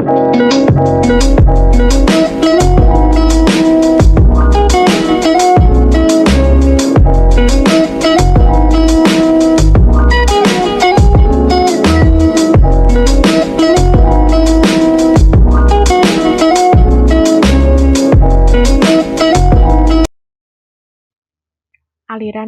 Aliran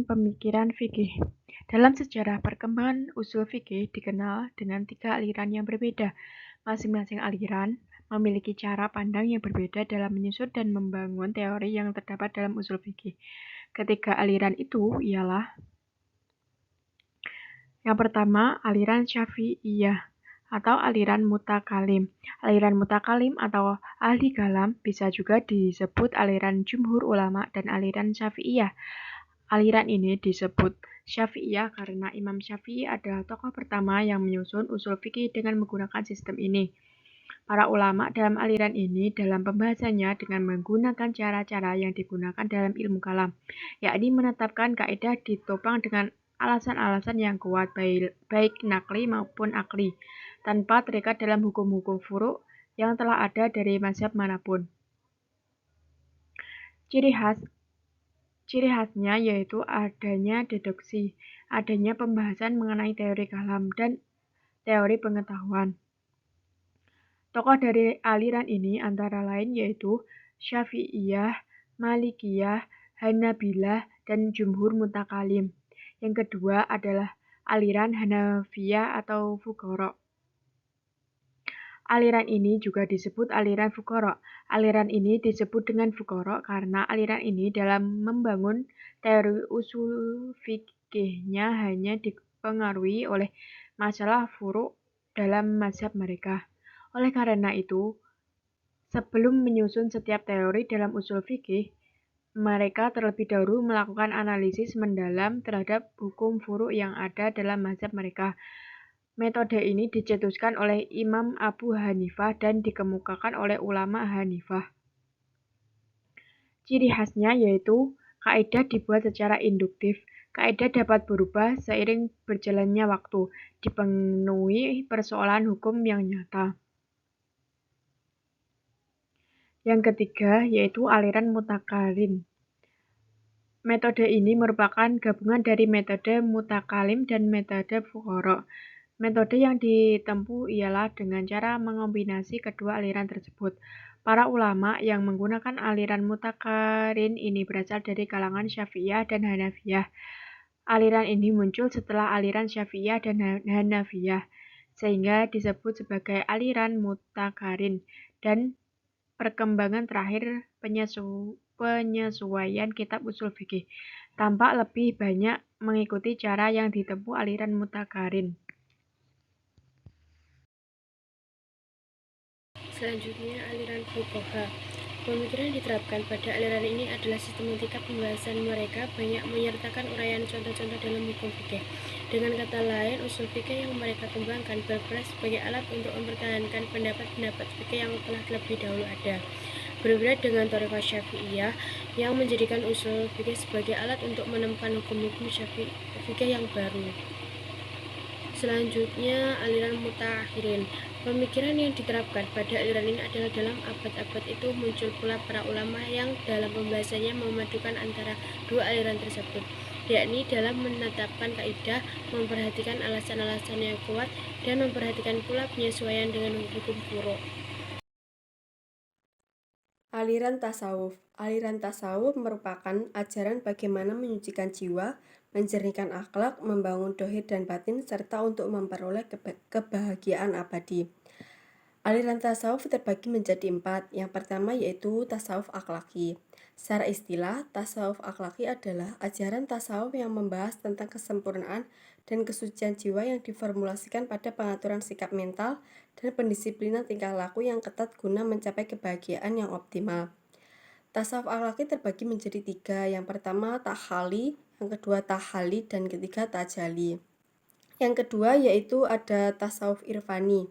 pemikiran fikih. Dalam sejarah perkembangan usul fikih dikenal dengan 3 aliran yang berbeda. Masing-masing aliran memiliki cara pandang yang berbeda dalam menyusun dan membangun teori yang terdapat dalam usul fikih. Ketiga aliran itu ialah: yang pertama, aliran Syafi'iyah atau aliran mutakalim. Aliran mutakalim atau ahli kalam bisa juga disebut aliran jumhur ulama dan aliran Syafi'iyah. Aliran ini disebut Syafi'iyah karena Imam Syafi'i adalah tokoh pertama yang menyusun usul fikih dengan menggunakan sistem ini. Para ulama dalam aliran ini dalam pembahasannya dengan menggunakan cara-cara yang digunakan dalam ilmu kalam, yakni menetapkan kaidah ditopang dengan alasan-alasan yang kuat baik nakli maupun akli, tanpa terikat dalam hukum-hukum furu' yang telah ada dari mazhab manapun. Ciri khasnya yaitu adanya deduksi, adanya pembahasan mengenai teori kalam dan teori pengetahuan. Tokoh dari aliran ini antara lain yaitu Syafi'iyah, Malikiyah, Hanabilah, dan Jumhur Mutakalim. Yang kedua adalah aliran Hanafiyah atau Fuqara'. Aliran ini juga disebut aliran Fuqara'. Aliran ini disebut dengan Fuqara' karena aliran ini dalam membangun teori usul fikihnya hanya dipengaruhi oleh masalah furu' dalam mazhab mereka. Oleh karena itu, sebelum menyusun setiap teori dalam usul fikih, mereka terlebih dahulu melakukan analisis mendalam terhadap hukum furu' yang ada dalam mazhab mereka. Metode ini dicetuskan oleh Imam Abu Hanifah dan dikemukakan oleh ulama Hanifah. Ciri khasnya yaitu kaidah dibuat secara induktif. Kaidah dapat berubah seiring berjalannya waktu, dipenuhi persoalan hukum yang nyata. Yang ketiga yaitu aliran mutakalim. Metode ini merupakan gabungan dari metode mutakalim dan metode fuqara'. Metode yang ditempuh ialah dengan cara mengombinasi kedua aliran tersebut. Para ulama yang menggunakan aliran mutakalim ini berasal dari kalangan Syafi'iyah dan Hanafiyah. Aliran ini muncul setelah aliran Syafi'iyah dan Hanafiyah, sehingga disebut sebagai aliran mutakalim, dan perkembangan terakhir penyesuaian kitab usul fikih tampak lebih banyak mengikuti cara yang ditempuh aliran mutakalim. Selanjutnya, aliran fuqaha. Pemikiran yang diterapkan pada aliran ini adalah sistematika pembahasan mereka banyak menyertakan uraian contoh-contoh dalam hukum fikih. Dengan kata lain, usul fikih yang mereka kembangkan berperan sebagai alat untuk mempertahankan pendapat-pendapat fikih yang telah terlebih dahulu ada. Berbeda dengan thariqah Syafi'iyah yang menjadikan usul fikih sebagai alat untuk menemukan hukum-hukum fikih yang baru. Selanjutnya, aliran mutaakhirin. Pemikiran yang diterapkan pada aliran ini adalah dalam abad-abad itu muncul pula para ulama yang dalam pembahasannya memadukan antara dua aliran tersebut, yakni dalam menetapkan kaidah, memperhatikan alasan-alasan yang kuat, dan memperhatikan pula penyesuaian dengan hukum furu'. Aliran tasawuf. Aliran tasawuf merupakan ajaran bagaimana menyucikan jiwa, menjernihkan akhlak, membangun dohir dan batin, serta untuk memperoleh kebahagiaan abadi. Aliran tasawuf terbagi menjadi 4. Yang pertama yaitu tasawuf akhlaki. Secara istilah, tasawuf akhlaki adalah ajaran tasawuf yang membahas tentang kesempurnaan dan kesucian jiwa yang diformulasikan pada pengaturan sikap mental dan pendisiplinan tingkah laku yang ketat guna mencapai kebahagiaan yang optimal. Tasawuf akhlaki terbagi menjadi 3. Yang pertama tahalli, yang kedua tahali, dan ketiga tajali. Yang kedua yaitu ada tasawuf irfani,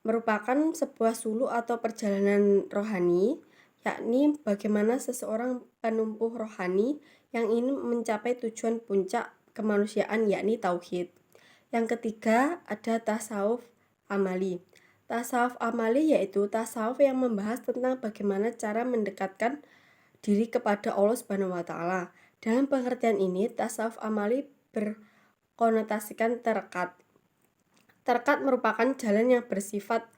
merupakan sebuah suluk atau perjalanan rohani, yakni bagaimana seseorang penumpuh rohani yang ingin mencapai tujuan puncak kemanusiaan yakni tauhid. Yang ketiga ada tasawuf amali. Tasawuf amali yaitu tasawuf yang membahas tentang bagaimana cara mendekatkan diri kepada Allah Subhanahu wa taala. Dalam pengertian ini, tasawuf amali berkonotasikan terkat. Terkat merupakan jalan yang bersifat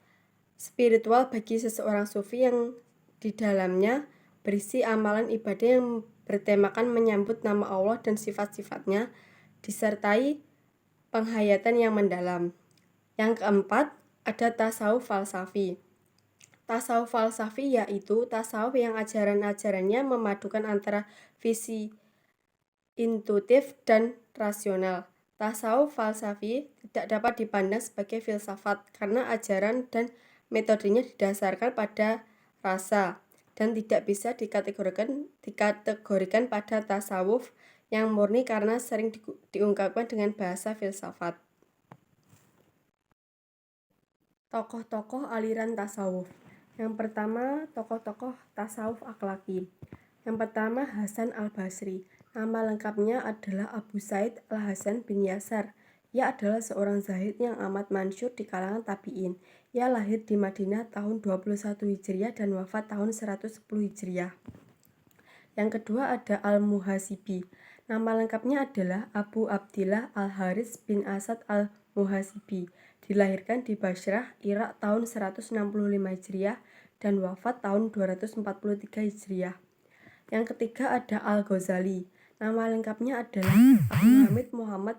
spiritual bagi seseorang sufi yang di dalamnya berisi amalan ibadah yang bertemakan menyambut nama Allah dan sifat-sifatnya, disertai penghayatan yang mendalam. Yang keempat, ada tasawuf falsafi. Tasawuf falsafi yaitu tasawuf yang ajaran-ajarannya memadukan antara visi intuitif dan rasional. Tasawuf falsafi tidak dapat dipandang sebagai filsafat karena ajaran dan metodenya didasarkan pada rasa dan tidak bisa dikategorikan pada tasawuf yang murni karena sering diungkapkan dengan bahasa filsafat. Tokoh-tokoh aliran tasawuf. Yang pertama, tokoh-tokoh tasawuf akhlaki. Yang pertama, Hasan al-Basri. Nama lengkapnya adalah Abu Said al-Hasan bin Yasar. Ia adalah seorang zahid yang amat masyhur di kalangan tabi'in. Ia lahir di Madinah tahun 21 Hijriah dan wafat tahun 110 Hijriah. Yang kedua ada Al-Muhasibi. Nama lengkapnya adalah Abu Abdillah Al-Haris bin Asad Al-Muhasibi. Dilahirkan di Basrah, Irak tahun 165 Hijriah dan wafat tahun 243 Hijriah. Yang ketiga ada Al-Ghazali. Nama lengkapnya adalah Abu Hamid Muhammad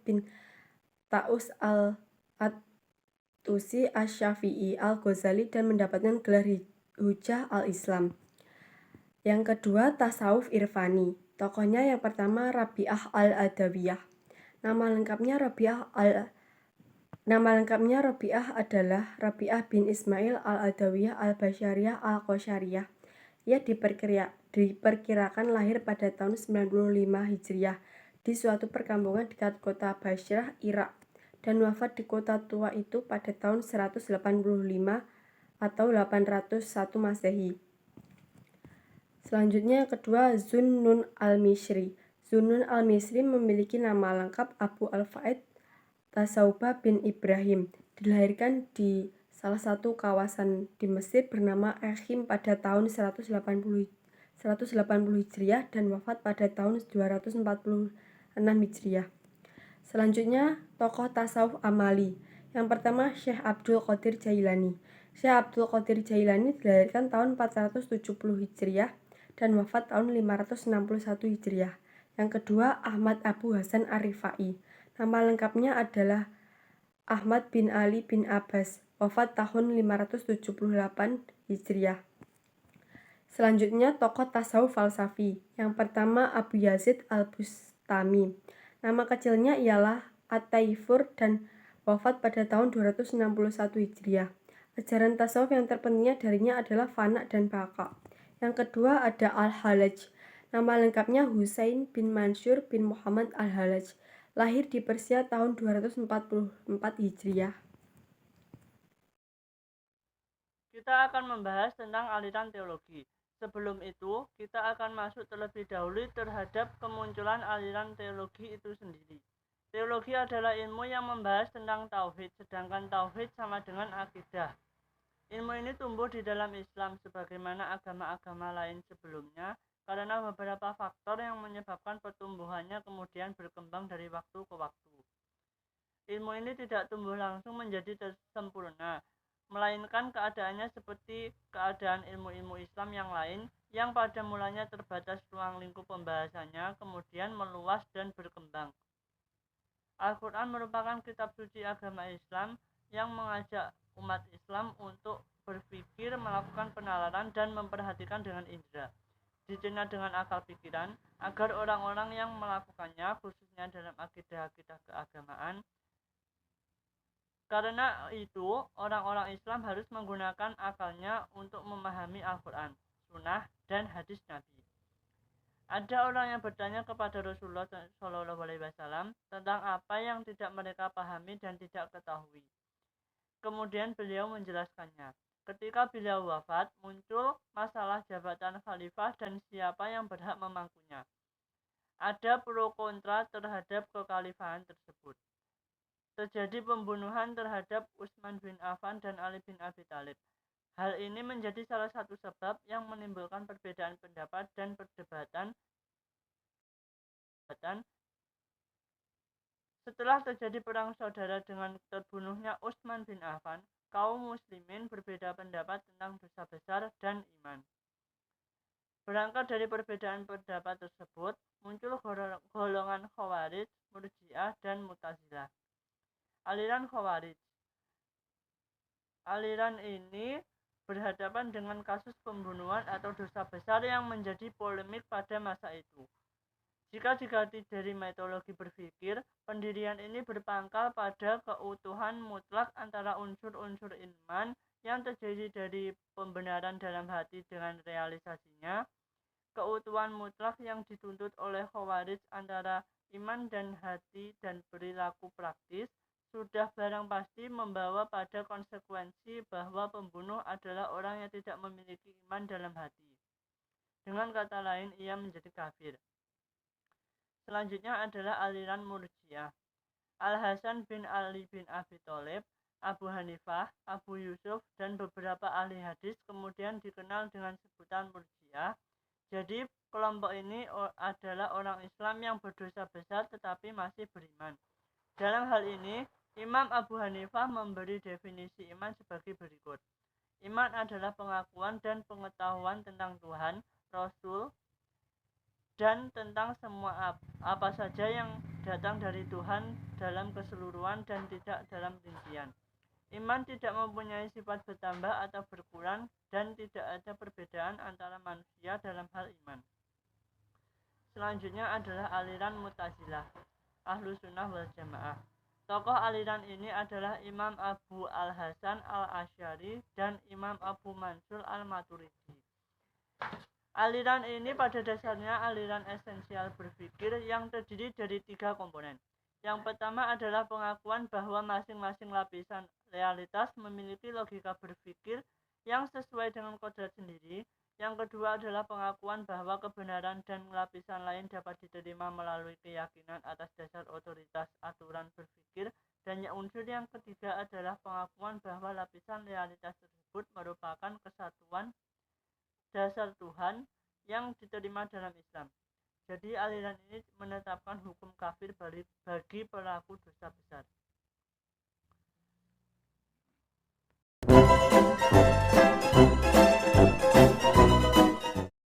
bin Taus al-Tusi Asy-Syafi'i Al-Ghazali dan mendapatkan gelar Hujjah al-Islam. Yang kedua, tasawuf irfani. Tokohnya yang pertama Rabi'ah al-Adawiyah. Nama lengkapnya Rabi'ah adalah Rabi'ah bin Ismail al-Adawiyah al-Basyariyah al-Qasyariyah. Ia diperkirakan lahir pada tahun 95 Hijriah di suatu perkampungan dekat kota Basrah, Irak, dan wafat di kota tua itu pada tahun 185 atau 801 Masehi. Selanjutnya yang kedua, Zunnun al-Misri. Zunnun al-Misri memiliki nama lengkap Abu al-Faid Tasawubah bin Ibrahim. Dilahirkan di salah satu kawasan di Mesir bernama Echim pada tahun 180 Hijriah dan wafat pada tahun 246 Hijriah. Selanjutnya, tokoh tasawuf amali. Yang pertama, Syekh Abdul Qadir Jailani. Syekh Abdul Qadir Jailani dilahirkan tahun 470 Hijriah dan wafat tahun 561 Hijriah. Yang kedua, Ahmad Abu Hasan Ar-Rifai. Nama lengkapnya adalah Ahmad bin Ali bin Abbas, wafat tahun 578 Hijriah. Selanjutnya, tokoh tasawuf falsafi. Yang pertama, Abu Yazid al-Bustami. Nama kecilnya ialah At-Taifur dan wafat pada tahun 261 Hijriah. Ajaran tasawuf yang terpentingnya darinya adalah fana dan baka. Yang kedua ada Al-Halaj. Nama lengkapnya Husain bin Mansur bin Muhammad Al-Halaj. Lahir di Persia tahun 244 Hijriah. Kita akan membahas tentang aliran teologi. Sebelum itu, kita akan masuk terlebih dahulu terhadap kemunculan aliran teologi itu sendiri. Teologi adalah ilmu yang membahas tentang tauhid, sedangkan tauhid sama dengan akidah. Ilmu ini tumbuh di dalam Islam sebagaimana agama-agama lain sebelumnya karena beberapa faktor yang menyebabkan pertumbuhannya kemudian berkembang dari waktu ke waktu. Ilmu ini tidak tumbuh langsung menjadi sempurna, melainkan keadaannya seperti keadaan ilmu-ilmu Islam yang lain yang pada mulanya terbatas ruang lingkup pembahasannya, kemudian meluas dan berkembang. Al-Quran merupakan kitab suci agama Islam yang mengajak umat Islam untuk berpikir, melakukan penalaran, dan memperhatikan dengan indera, dicerna dengan akal pikiran, agar orang-orang yang melakukannya, khususnya dalam akidah-akidah keagamaan. Karena itu, orang-orang Islam harus menggunakan akalnya untuk memahami Al-Quran, Sunnah, dan hadis Nabi. Ada orang yang bertanya kepada Rasulullah SAW tentang apa yang tidak mereka pahami dan tidak ketahui. Kemudian beliau menjelaskannya. Ketika beliau wafat, muncul masalah jabatan khalifah dan siapa yang berhak memangkunya. Ada pro kontra terhadap kekhalifahan tersebut. terjadi pembunuhan terhadap Utsman bin Affan dan Ali bin Abi Thalib. Hal ini menjadi salah satu sebab yang menimbulkan perbedaan pendapat dan perdebatan. Setelah terjadi perang saudara dengan terbunuhnya Utsman bin Affan, kaum muslimin berbeda pendapat tentang dosa besar dan iman. Berangkat dari perbedaan pendapat tersebut, muncul golongan Khawarij, Murji'ah, dan Mu'tazilah. Aliran Khawarij. Aliran ini berhadapan dengan kasus pembunuhan atau dosa besar yang menjadi polemik pada masa itu. Jika diganti dari metodologi berpikir, pendirian ini berpangkal pada keutuhan mutlak antara unsur-unsur iman yang terjadi dari pembenaran dalam hati dengan realisasinya, keutuhan mutlak yang dituntut oleh Khawarij antara iman dan hati dan perilaku praktis, sudah barang pasti membawa pada konsekuensi bahwa pembunuh adalah orang yang tidak memiliki iman dalam hati. Dengan kata lain, ia menjadi kafir. Selanjutnya adalah aliran Murji'ah. Al-Hasan bin Ali bin Abi Thalib, Abu Hanifah, Abu Yusuf, dan beberapa ahli hadis kemudian dikenal dengan sebutan Murji'ah. Jadi kelompok ini adalah orang Islam yang berdosa besar tetapi masih beriman. Dalam hal ini, Imam Abu Hanifah memberi definisi iman sebagai berikut. Iman adalah pengakuan dan pengetahuan tentang Tuhan, Rasul, dan tentang semua apa saja yang datang dari Tuhan dalam keseluruhan dan tidak dalam rincian. Iman tidak mempunyai sifat bertambah atau berkurang dan tidak ada perbedaan antara manusia dalam hal iman. Selanjutnya adalah aliran Mu'tazilah, Ahlus Sunnah wal Jamaah. Tokoh aliran ini adalah Imam Abu Al-Hasan Al-Asy'ari dan Imam Abu Mansur Al-Maturidi. Aliran ini pada dasarnya aliran esensial berpikir yang terdiri dari 3 komponen. Yang pertama adalah pengakuan bahwa masing-masing lapisan realitas memiliki logika berpikir yang sesuai dengan kodrat sendiri. Yang kedua adalah pengakuan bahwa kebenaran dan lapisan lain dapat diterima melalui keyakinan atas dasar otoritas aturan berpikir. Dan unsur yang ketiga adalah pengakuan bahwa lapisan realitas tersebut merupakan kesatuan dasar Tuhan yang diterima dalam Islam. Jadi aliran ini menetapkan hukum kafir bagi pelaku dosa besar.